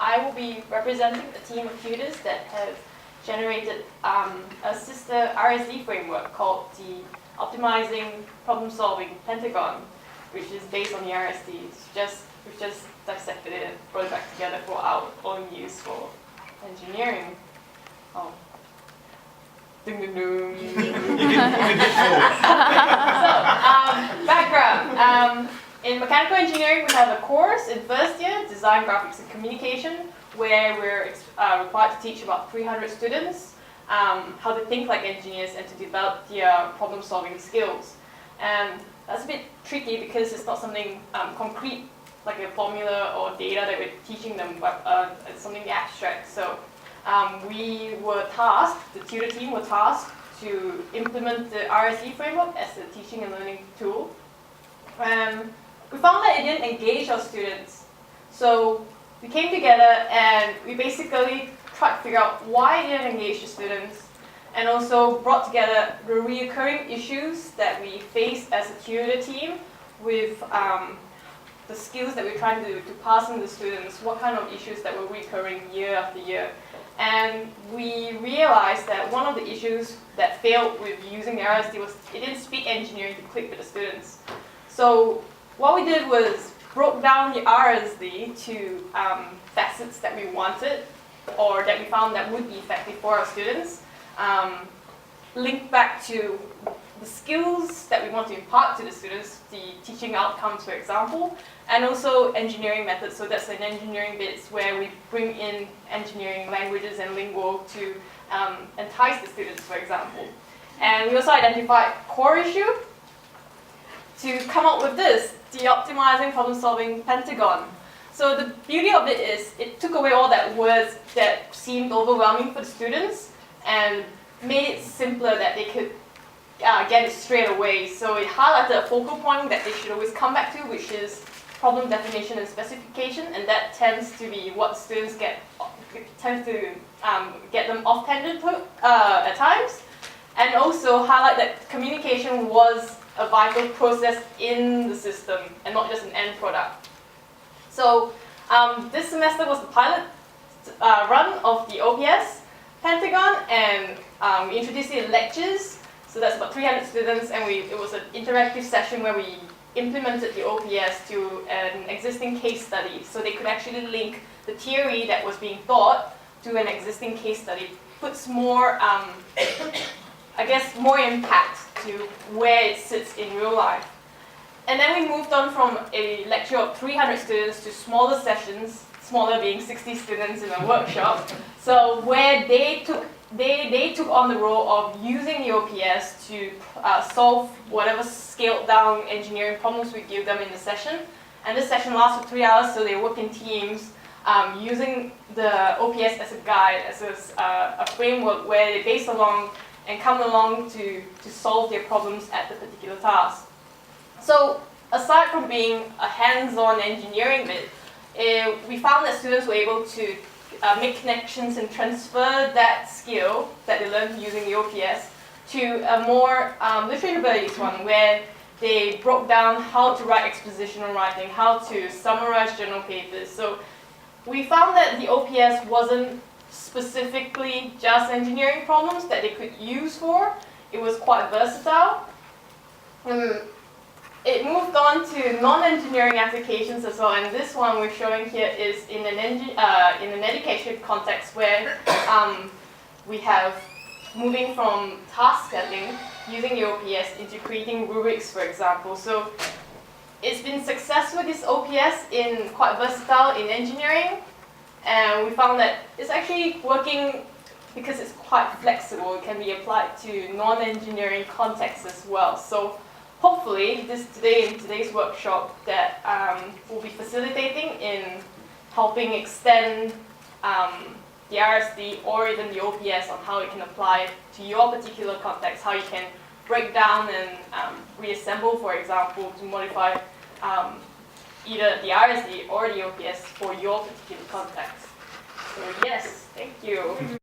I will be representing a team of tutors that have generated a sister RSD framework called the Optimizing Problem-Solving Pentagon, which is based on the RSD. We've just dissected it and brought it back together for our own use for engineering. Oh. Ding, ding, ding. Background. In mechanical engineering, we have a course in first year, Design, Graphics and Communication, where we're required to teach about 300 students how to think like engineers and to develop their problem-solving skills. And that's a bit tricky because it's not something concrete, like a formula or data that we're teaching them, but it's something abstract. So we were tasked, the tutor team were tasked to implement the RSD framework as a teaching and learning tool. And we found that it didn't engage our students. So we came together and we basically tried to figure out why it didn't engage the students, and also brought together the recurring issues that we face as a tutor team with the skills that we're trying to pass on to the students, what kind of issues that were recurring year after year. And we realized that one of the issues that failed with using the RSD was it didn't speak engineering to click with the students. So what we did was broke down the RSD to facets that we wanted or that we found that would be effective for our students, linked back to the skills that we want to impart to the students, the teaching outcomes, for example, and also engineering methods. So that's an engineering bits where we bring in engineering languages and lingo to entice the students, for example. And we also identified core issue to come up with this, the Optimizing Problem-Solving Pentagon. So the beauty of it is it took away all that words that seemed overwhelming for the students and made it simpler that they could get it straight away. So it highlighted a focal point that they should always come back to, which is problem definition and specification, and that tends to be what students get them off tangent at times. And also highlight that communication was a vital process in the system and not just an end product. So this semester was the pilot run of the OPS Pentagon, and we introduced it in lectures. So that's about 300 students, and it was an interactive session where we implemented the OPS to an existing case study. So they could actually link the theory that was being taught to an existing case study. Puts more, I guess, more impact to where it sits in real life. And then we moved on from a lecture of 300 students to smaller sessions, smaller being 60 students in a workshop. So where they took on the role of using the OPS to solve whatever scaled down engineering problems we give them in the session. And this session lasted 3 hours, so they work in teams using the OPS as a guide, as a framework where they base along and come along to solve their problems at the particular task. So aside from being a hands-on engineering bit, we found that students were able to make connections and transfer that skill that they learned using the OPS to a more literary abilities one, where they broke down how to write expositional writing, how to summarize journal papers. So we found that the OPS wasn't specifically just engineering problems that they could use for. It was quite versatile. It moved on to non-engineering applications as well, and this one we're showing here is in an education context where we have moving from task setting using the OPS into creating rubrics, for example. So it's been successful, this OPS, in quite versatile in engineering, and we found that it's actually working because it's quite flexible. It can be applied to non-engineering contexts as well. So hopefully, in today's workshop that we'll be facilitating in helping extend the RSD or even the OPS on how it can apply to your particular context, how you can break down and reassemble, for example, to modify either the RSD or the OPS for your particular context. So yes, thank you.